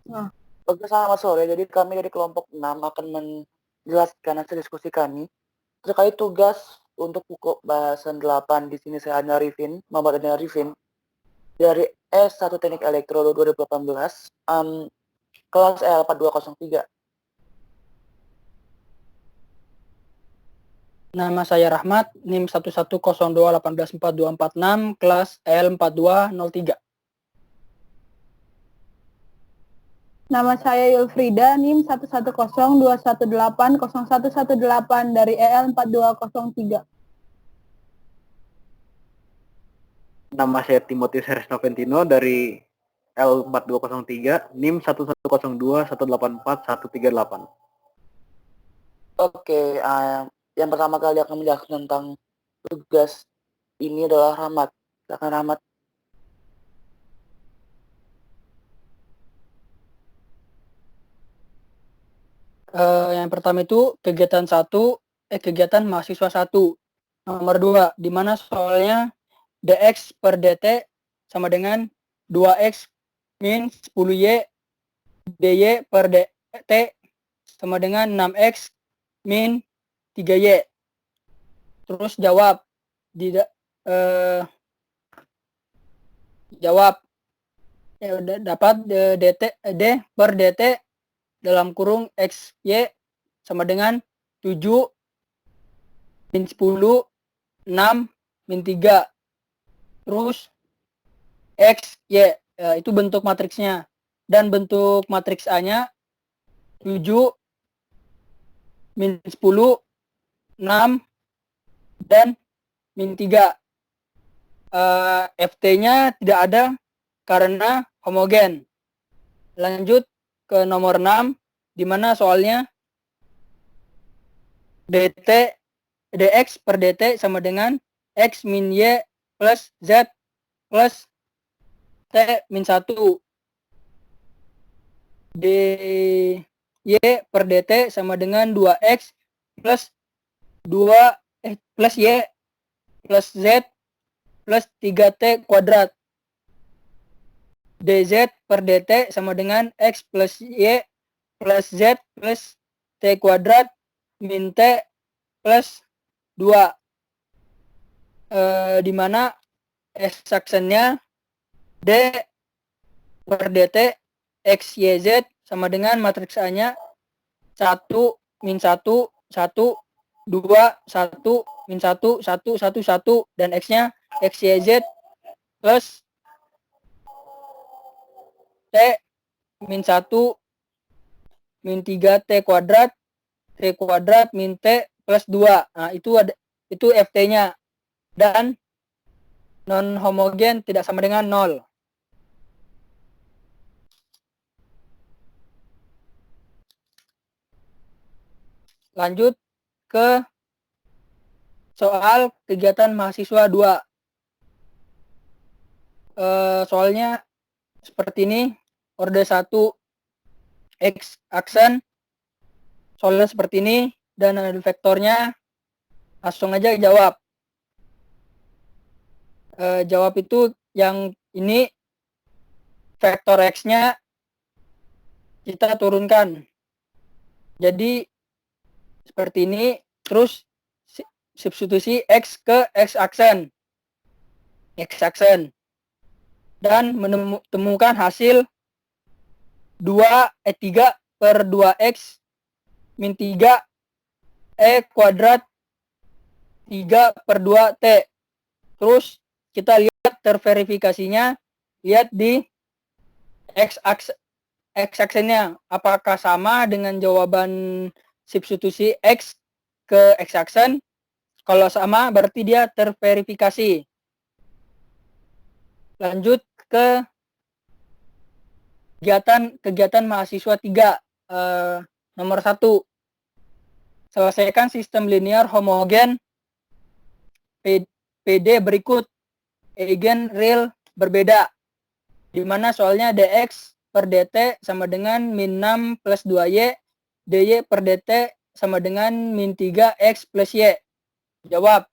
Nah, Oke, selamat sore. Jadi kami dari kelompok 6 akan menjelaskan hasil diskusi kami terkait tugas untuk pokok bahasan 8. Di sini saya Adnan Arifin, Muhammad Adnan Arifin, dari S1 Teknik Elektro 2018, kelas L4203. Nama saya Rahmat, NIM 1102184426, kelas L4203. nama saya Yulfrida, NIM 11021180118 dari EL4203. Nama saya Timotius Heres Noventino dari L4203, NIM 11021841138. Oke, yang pertama kali akan menjelaskan tentang tugas ini adalah Rahmat. Silakan Rahmat. Yang pertama itu kegiatan mahasiswa 1. Nomor 2, di mana soalnya dx per dt sama dengan 2x min 10y dy per dt sama dengan 6x min 3y. Terus jawab dapat dt d per dt dalam kurung x y sama dengan 7 min 10 6 min 3. Terus x y, itu bentuk matriksnya, dan bentuk matriks A-nya 7 min 10 6 dan min 3. FT-nya tidak ada karena homogen. Lanjut ke nomor 6, di mana soalnya dx per dt sama dengan x min y plus z plus t min 1 dy per dt sama dengan 2x plus 2 plus y plus z plus 3t kuadrat. Dz per dt sama dengan x plus y plus z plus t kuadrat min t plus 2. Di mana x-aksennya d per dt x, y, z sama dengan matriks A-nya 1, min 1, 1, 2, 1, min 1, 1, 1, 1, dan x-nya x, y, z plus t min 1 min 3t kuadrat min t plus 2. Nah, itu ft-nya, dan non homogen tidak sama dengan 0. Lanjut ke soal kegiatan mahasiswa 2. Soalnya seperti ini, orde 1 x aksen, soalnya seperti ini, dan ada vektornya. Langsung aja jawab. Jawab itu yang ini, vektor x-nya kita turunkan. Jadi seperti ini, terus substitusi x ke x aksen, dan menemukan hasil 3 per 2x min 3 e kuadrat 3 per 2 t. Terus kita lihat terverifikasinya, lihat di x aksennya apakah sama dengan jawaban substitusi x ke x aksen. Kalau sama berarti dia terverifikasi. Lanjut ke kegiatan mahasiswa 3. Nomor 1, selesaikan sistem linear homogen PD berikut. Eigen real berbeda, di mana soalnya dx per dt sama dengan min 6 plus 2y, dy per dt sama dengan min 3x plus y. Jawab.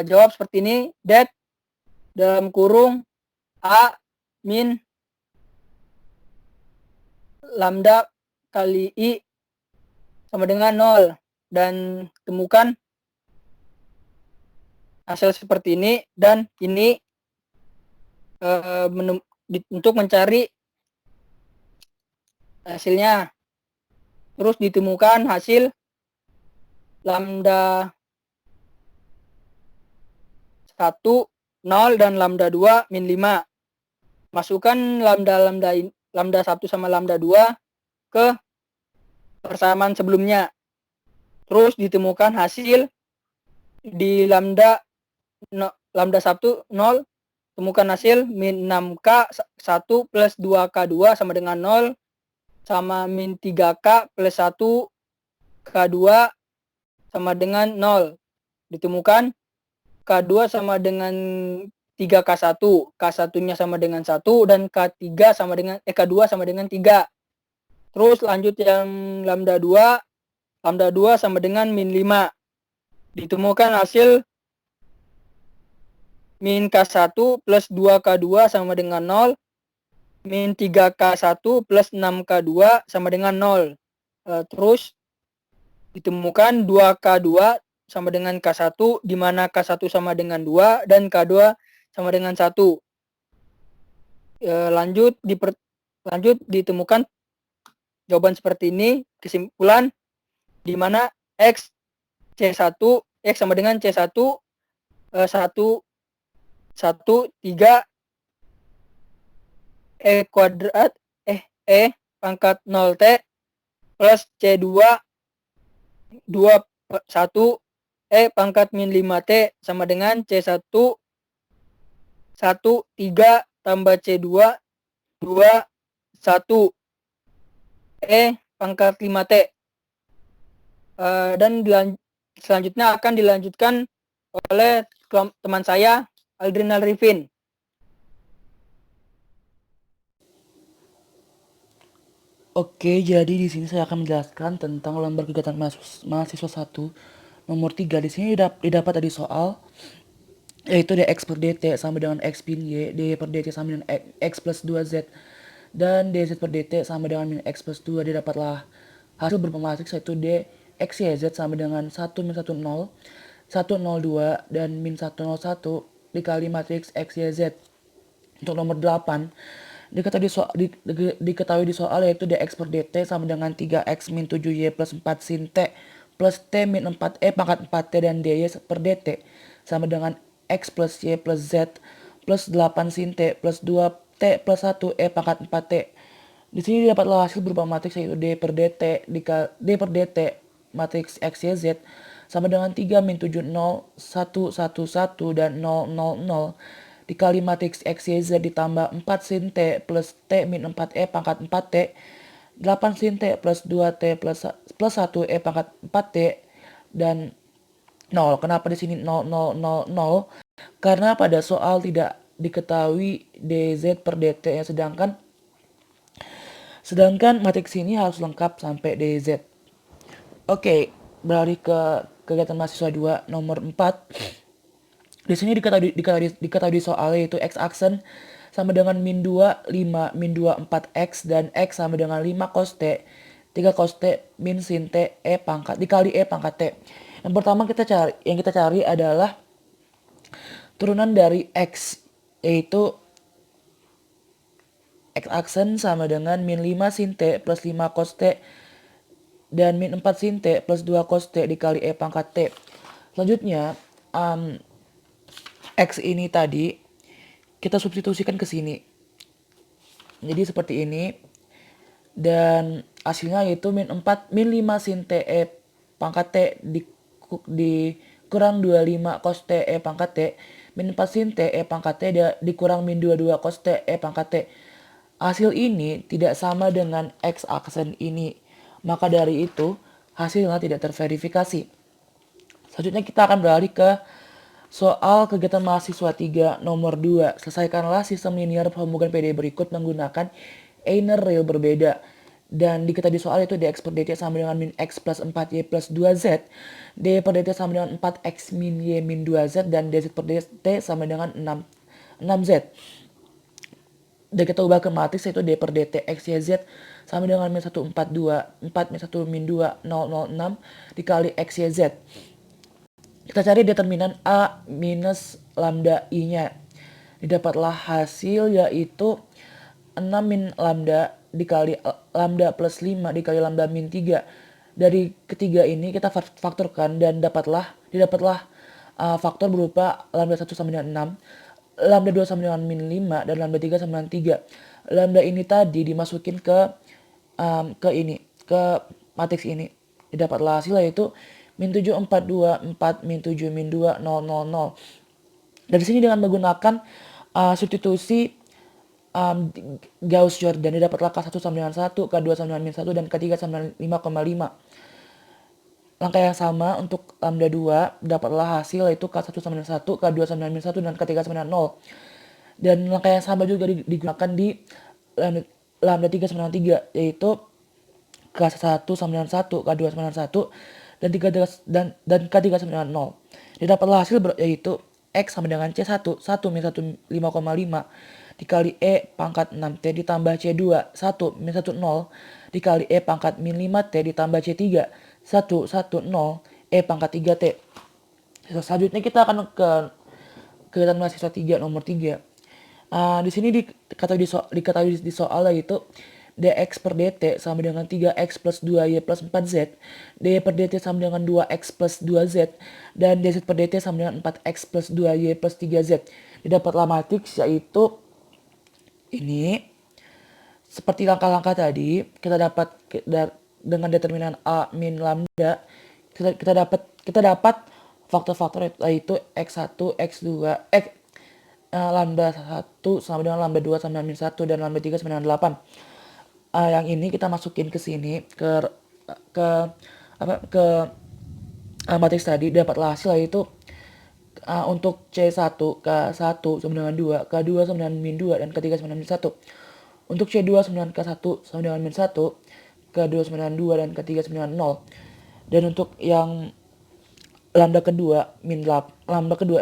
Jawab seperti ini, that dalam kurung A min lambda kali I sama dengan 0. Dan temukan hasil seperti ini, dan ini untuk mencari hasilnya. Terus ditemukan hasil lambda 1 0 dan lambda 2 min 5. Masukkan lambda 1 sama lambda 2 ke persamaan sebelumnya. Terus ditemukan hasil di lambda 1 0, temukan hasil min 6K 1 plus 2K2 sama dengan 0, sama min 3K plus 1K2 sama dengan 0. Ditemukan K2 sama dengan 3K1, K1-nya sama dengan 1, dan K2 sama dengan 3. Terus lanjut yang lambda 2 sama dengan min 5. Ditemukan hasil min K1 plus 2K2 sama dengan 0, min 3K1 plus 6K2 sama dengan 0. Terus ditemukan 2K2 sama dengan K1, di mana K1 sama dengan 2 dan K2 sama dengan 1. Lanjut ditemukan jawaban seperti ini. Kesimpulan, di mana X sama dengan C1 1 3 E kuadrat E pangkat 0T plus C2 1 E pangkat min 5T sama dengan C1 1 3 tambah C2 2 1 E pangkat 5T. Dan selanjutnya akan dilanjutkan oleh teman saya, Aldrin Arifin. Oke, jadi di sini saya akan menjelaskan tentang lembar kegiatan mahasiswa 1 nomor 3. Di sini didapat dari soal, yaitu dx per dt sama dengan x min y, dy per dt sama dengan x plus 2z, dan dz per dt sama dengan min x plus 2. Didapatlah hasil berupa matriks, yaitu dx yz sama dengan 1 min 1 0, 1 0 2, dan min 1 0 1 dikali matriks x yz. Untuk nomor 8, diketahui di soal yaitu dx per dt sama dengan 3x min 7y plus 4 sin t plus t min 4e pangkat 4t, dan dy per dt sama dengan x plus y plus z plus 8 sin t plus 2t plus 1e pangkat 4t. Di sini didapatlah hasil berupa matriks, yaitu d per dt matriks x y z sama dengan 3 min 7 0 1 1 1 dan 0 0 0 dikali matriks x y z ditambah 4 sin t plus t min 4e pangkat 4t, 8 sin t plus 2t plus 1e pangkat 4t, dan 0. Kenapa di sini 0 0 0 0? Karena pada soal tidak diketahui dz per dt, sedangkan matriks ini harus lengkap sampai dz. Oke, beralih ke kegiatan mahasiswa 2 nomor 4. Di sini diketahui di soal, yaitu x aksen sama dengan min 2 5 min 2 4x, dan x sama dengan 5 cos t 3 cos t min sin t e pangkat dikali e pangkat t. Yang pertama yang kita cari adalah turunan dari x, yaitu x aksen sama dengan min 5 sin t plus 5 cos t dan min 4 sin t plus 2 cos t dikali e pangkat t. Selanjutnya x ini tadi kita substitusikan ke sini. Jadi seperti ini. Dan hasilnya yaitu min 5 sin t e pangkat t dikurang 25 cos t e pangkat t min 4 sin t e pangkat t dikurang min 22 cos t e pangkat t. Hasil ini tidak sama dengan x aksen ini. Maka dari itu hasilnya tidak terverifikasi. Selanjutnya kita akan beralih ke soal kegiatan mahasiswa 3 nomor 2. Selesaikanlah sistem linear perhubungan PD berikut menggunakan einer real berbeda. Dan diketahui di soal itu dx per dt sama dengan min x plus 4y plus 2z, dy per dt sama dengan 4x min y min 2z, dan dz per dt sama dengan 6z. Dan kita ubah ke matriks yaitu D per DT X, Y, Z sama dengan min 1, 4, 2, 4 min 1, min 2, 0, 0, 6 dikali X, Y, Z. Kita cari determinan A minus lambda I-nya. Didapatlah hasil yaitu 6 min lambda dikali lambda plus 5 dikali lambda min 3. Dari ketiga ini kita faktorkan dan didapatlah faktor berupa lambda 1 sama dengan 6, lambda 2 sama dengan min 5, dan lambda 3 sama dengan 3. Lambda ini tadi dimasukin ke matriks ini. Didapatlah hasil yaitu min 7, 4, 2, 4, min 7, min 2, 0, 0, 0. Dari sini dengan menggunakan substitusi Gauss-Jordan didapatlah K1 sama dengan 1, K2 sama dengan min 1, dan K3 sama dengan 5,5. Langkah yang sama untuk lambda 2 dapatlah hasil yaitu K1 sama dengan 1, K2 sama dengan min 1, dan K3 sama dengan 0. Dan langkah yang sama juga digunakan di lambda 3 sama dengan 3 yaitu K1 sama dengan 1, K2 sama dengan 1, dan K3 sama dengan 0. Didapatlah hasil yaitu X sama dengan C1, 1 min 1 5,5 dikali E pangkat 6T ditambah C2, 1 min 1 0 dikali E pangkat min 5T ditambah C3, 1, 1, 0 E pangkat 3T. Selanjutnya kita akan ke kegiatan mahasiswa 3 nomor 3. Di sini diketahui di soal yaitu dx per dt sama dengan 3x plus 2y plus 4z, dy per dt sama dengan 2x plus 2z, dan dz per dt sama dengan 4x plus 2y plus 3z. Didapatlah matriks yaitu ini. Seperti langkah-langkah tadi, kita dapat dengan determinan A min lambda, kita dapat faktor-faktor yaitu x1, x2, lambda 1 sama dengan lambda 2 sama dengan min 1, dan lambda 3 sama dengan 8. Yang ini kita masukin ke sini ke matriks tadi, dapatlah hasil yaitu untuk C1 K1 sama dengan 2, K2 sama dengan min 2, dan K3 sama dengan min 1. Untuk C2 sama dengan K1 sama dengan min 1, K2 sama dengan 2, dan K3 sama dengan 0. Dan untuk yang lambda kedua yang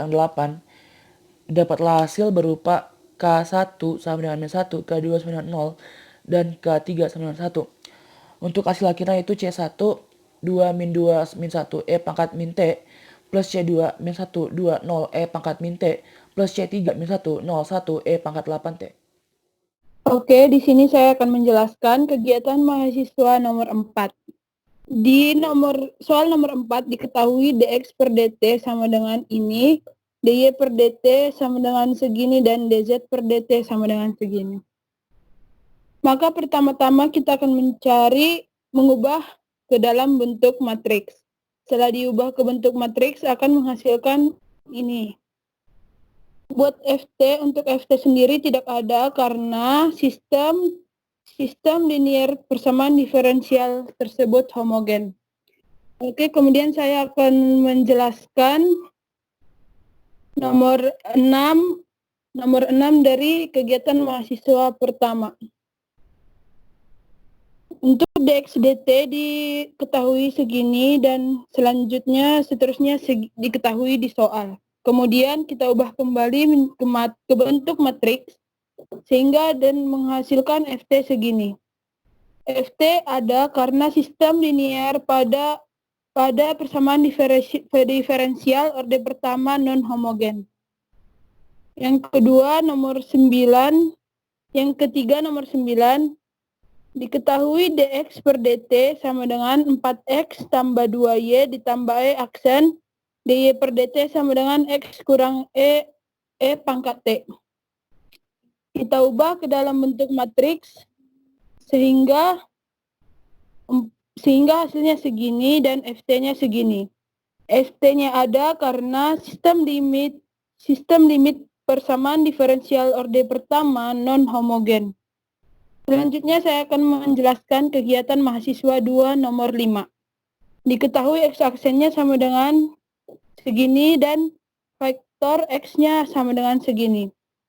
8, dapatlah hasil berupa K1 sama dengan min 1, K2 sama dengan 0, dan K3 sama dengan 1. Untuk hasil akhirnya itu C1 2 min 2 min 1 E pangkat min T plus C2 min 1 2 0 E pangkat min T plus C3 min 1 0 1 E pangkat 8T. Oke, di sini saya akan menjelaskan kegiatan mahasiswa nomor 4. Di soal nomor 4 diketahui dx per dt sama dengan ini, dy per dt sama dengan segini, dan dz per dt sama dengan segini. Maka pertama-tama kita akan mengubah ke dalam bentuk matriks. Setelah diubah ke bentuk matriks akan menghasilkan ini. Buat FT, untuk FT sendiri tidak ada karena sistem linear persamaan diferensial tersebut homogen. Oke, kemudian saya akan menjelaskan nomor 6 dari kegiatan mahasiswa pertama. Untuk dx dt diketahui segini dan seterusnya diketahui di soal. Kemudian kita ubah kembali ke bentuk matriks sehingga dan menghasilkan FT segini. FT ada karena sistem linear pada persamaan diferensial orde pertama non homogen. Yang kedua nomor 9, yang ketiga nomor 9, diketahui dx per dt sama dengan 4x tambah 2y ditambah e aksen, dy per dt sama dengan x kurang e pangkat t. Kita ubah ke dalam bentuk matriks sehingga hasilnya segini dan ft-nya segini. Ft-nya ada karena sistem limit persamaan diferensial orde pertama non homogen. Selanjutnya saya akan menjelaskan kegiatan mahasiswa 2 nomor 5. Diketahui x aksennya sama dengan segini dan vektor x-nya sama dengan segini.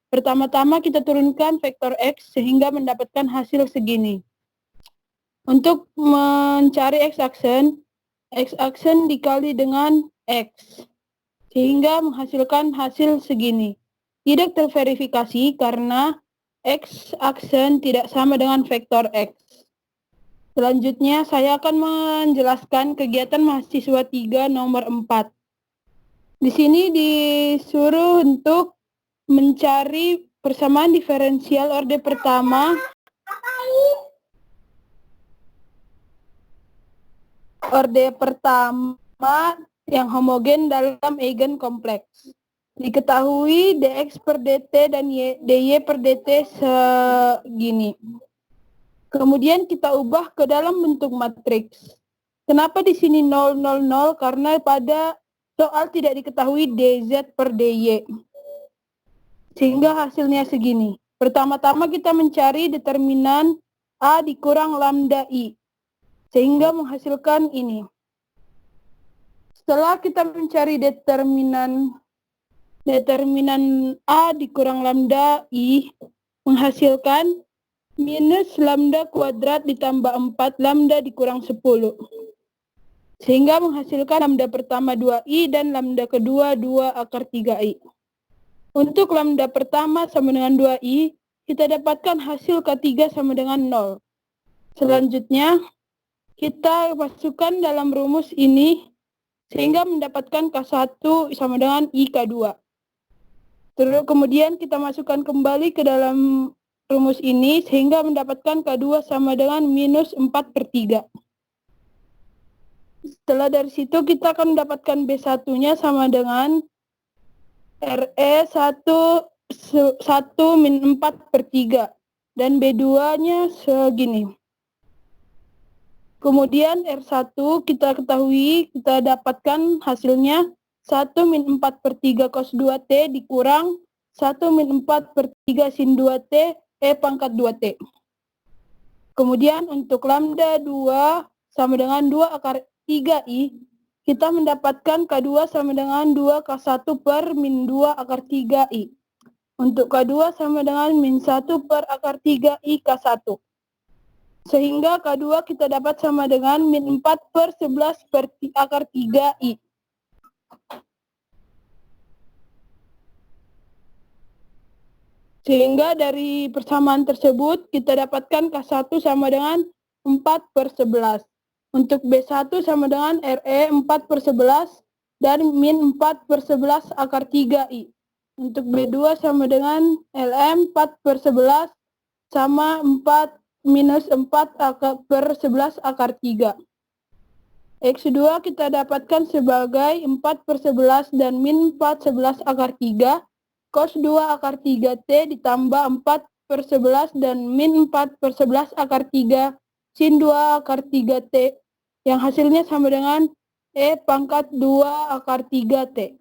Pertama-tama kita turunkan vektor x sehingga mendapatkan hasil segini. Untuk mencari x aksen dikali dengan x sehingga menghasilkan hasil segini. Tidak terverifikasi karena X aksen tidak sama dengan vektor X. Selanjutnya saya akan menjelaskan kegiatan mahasiswa 3 nomor 4. Di sini disuruh untuk mencari persamaan diferensial orde pertama yang homogen dalam eigen kompleks. Diketahui dx per dt dan dy per dt segini. Kemudian kita ubah ke dalam bentuk matriks. Kenapa di sini 0, 0, 0? Karena pada soal tidak diketahui dz per dy. Sehingga hasilnya segini. Pertama-tama kita mencari determinan A dikurang lambda I. Sehingga menghasilkan ini. Setelah kita mencari determinan A dikurang lambda I menghasilkan minus lambda kuadrat ditambah 4 lambda dikurang 10. Sehingga menghasilkan lambda pertama 2I dan lambda kedua 2 akar 3I. Untuk lambda pertama sama dengan 2I, kita dapatkan hasil K3 sama dengan 0. Selanjutnya, kita masukkan dalam rumus ini sehingga mendapatkan K1 sama dengan IK2. Terus kemudian kita masukkan kembali ke dalam rumus ini sehingga mendapatkan K2 sama dengan minus 4/3. Setelah dari situ kita akan mendapatkan B1-nya sama dengan RE 1 min 4/3 dan B2-nya segini. Kemudian R1 kita ketahui, kita dapatkan hasilnya 1 min 4/3 cos 2T dikurang 1 min 4/3 sin 2T E pangkat 2T. Kemudian untuk lambda 2 sama dengan 2 akar 3I, kita mendapatkan K2 sama dengan 2 K1 per min 2 akar 3I. Untuk K2 sama dengan min 1 per akar 3I K1. Sehingga K2 kita dapat sama dengan min 4 per 11 per akar 3I. Sehingga dari persamaan tersebut kita dapatkan K1 sama dengan 4 per 11. Untuk B1 sama dengan RE 4 per 11 dan min 4 per 11 akar 3I. Untuk B2 sama dengan LM 4 per 11 sama 4 minus 4 akar per 11 akar 3. X2 kita dapatkan sebagai 4 per 11 dan min 4 11 akar 3. Cos 2 akar 3T ditambah 4 per 11 dan min 4 per 11 akar 3 sin 2 akar 3T yang hasilnya sama dengan E pangkat 2 akar 3T.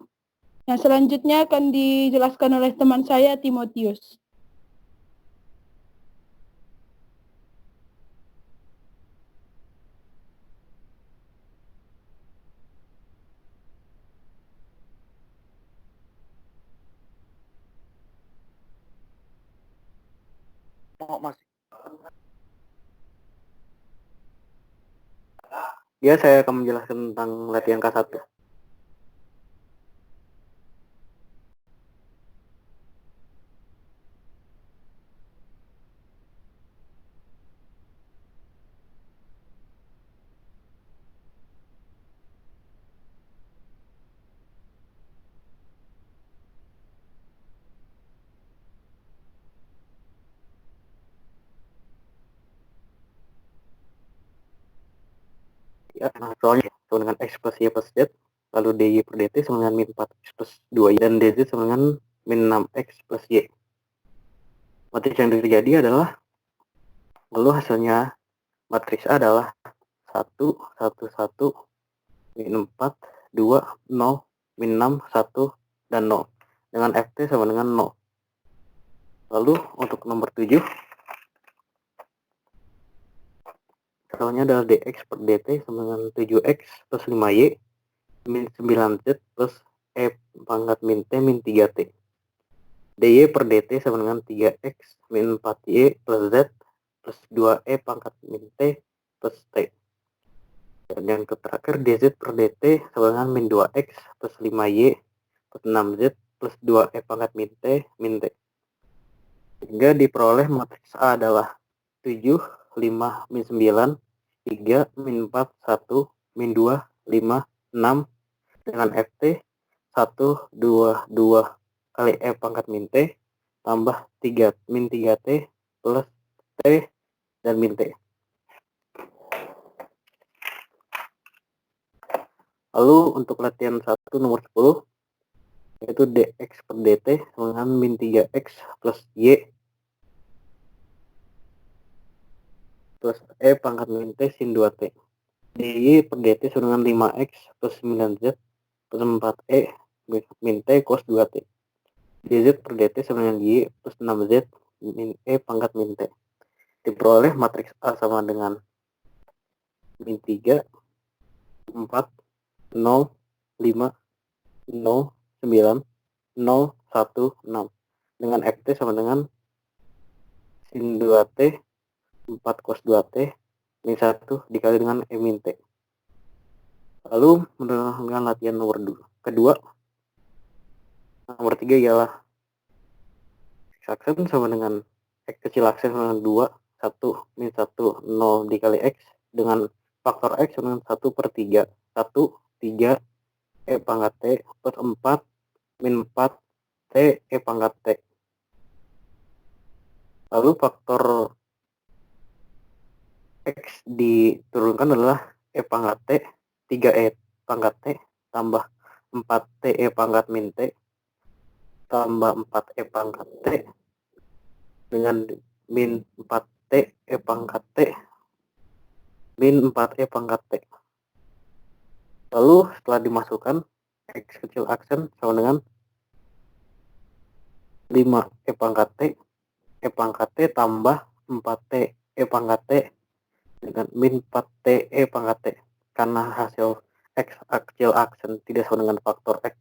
Yang selanjutnya akan dijelaskan oleh teman saya Timotius. Mas. Ya, saya akan menjelaskan tentang latihan K1. Ya, nah, soalnya sama dengan X plus Y plus Z, lalu DY per DT sama dengan min 4X plus 2Y, dan DZ sama dengan min 6X plus Y. Matriks yang terjadi adalah, lalu hasilnya matriks A adalah 1, 1, 1, min 4, 2, 0, min 6, 1, dan 0. Dengan FT sama dengan 0. Lalu untuk nomor 7, hasilnya adalah dx per dt sama dengan 7x plus 5y min 9z plus e pangkat min t min 3t. dy per dt sama dengan 3x min 4y plus z plus 2e pangkat min t plus t. Dan yang terakhir dz per dt sama dengan min 2x plus 5y plus 6z plus 2e pangkat min t min t. Sehingga diperoleh matriks A adalah 7, 5, min 9, 3, min 4, 1, min 2, 5, 6 dengan FT 1, 2, 2 kali E pangkat min T tambah 3 min 3T plus T dan min T. Lalu untuk latihan 1 nomor 10 yaitu dx per dt sama dengan min 3x plus y plus e pangkat min t sin 2t. dy per dt sama dengan 5x plus 9z plus 4e min t cos 2t. dz per dt sama dengan y plus 6z min e pangkat min t. Diperoleh matriks A sama dengan min 3, 4, 0, 5, 0, 9, 0, 1, 6 dengan ft sama dengan sin 2t 4 cos 2t min 1 dikali dengan e min t. Lalu dengan latihan nomor kedua, nomor 3 ialah x aksen sama dengan x kecil aksen sama dengan 2, 1, min 1, 0 dikali x dengan faktor x sama dengan 1 per 3, 1, 3, e pangkat t plus 4, min 4, t, e pangkat t. Lalu faktor x diturunkan adalah e pangkat t, 3e pangkat t, tambah 4t e pangkat min t, tambah 4e pangkat t, dengan min 4t e pangkat t, min 4e pangkat t. Lalu setelah dimasukkan, x kecil aksen sama dengan 5e pangkat t tambah 4t e pangkat t dengan min 4t e pangkat t. Karena hasil x kecil aksen tidak sama dengan faktor x,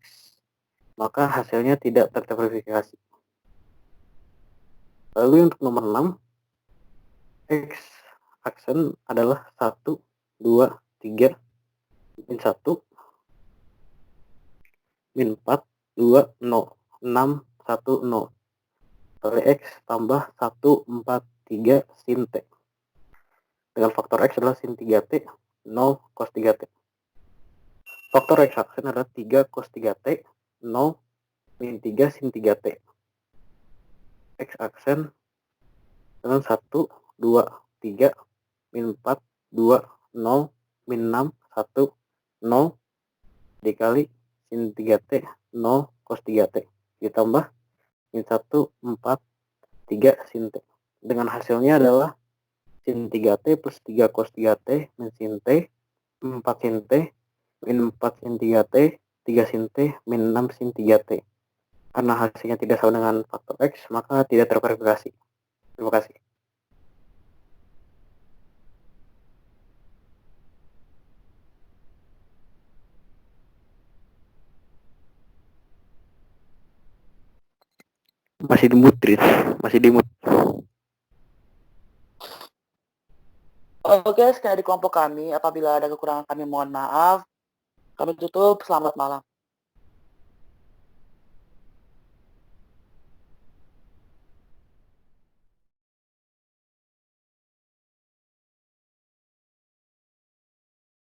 maka hasilnya tidak terverifikasi. Lalu untuk nomor 6, x aksen adalah 1, 2, 3, min 1, min 4, 2, 0, 6, 1, 0 kali x tambah 1, 4, 3 sin t. Dengan faktor x adalah sin 3t, 0 cos 3t. Faktor x aksen adalah 3 cos 3t, 0 min 3 sin 3t. X aksen dengan 1, 2, 3, min 4, 2, 0, min 6, 1, 0 dikali sin 3t, 0 cos 3t. Ditambah min 1, 4, 3 sin t. Dengan hasilnya adalah sin 3t plus 3 cos 3t min sin t, 4 sin t, min 4 sin 3t, 3 sin t, min 6 sin 3t. Karena hasilnya tidak sama dengan faktor x, maka tidak terverifikasi. Terima kasih. Masih di mute, masih di mute. Oke, sekian dari kelompok kami. Apabila ada kekurangan kami mohon maaf. Kami tutup. Selamat malam.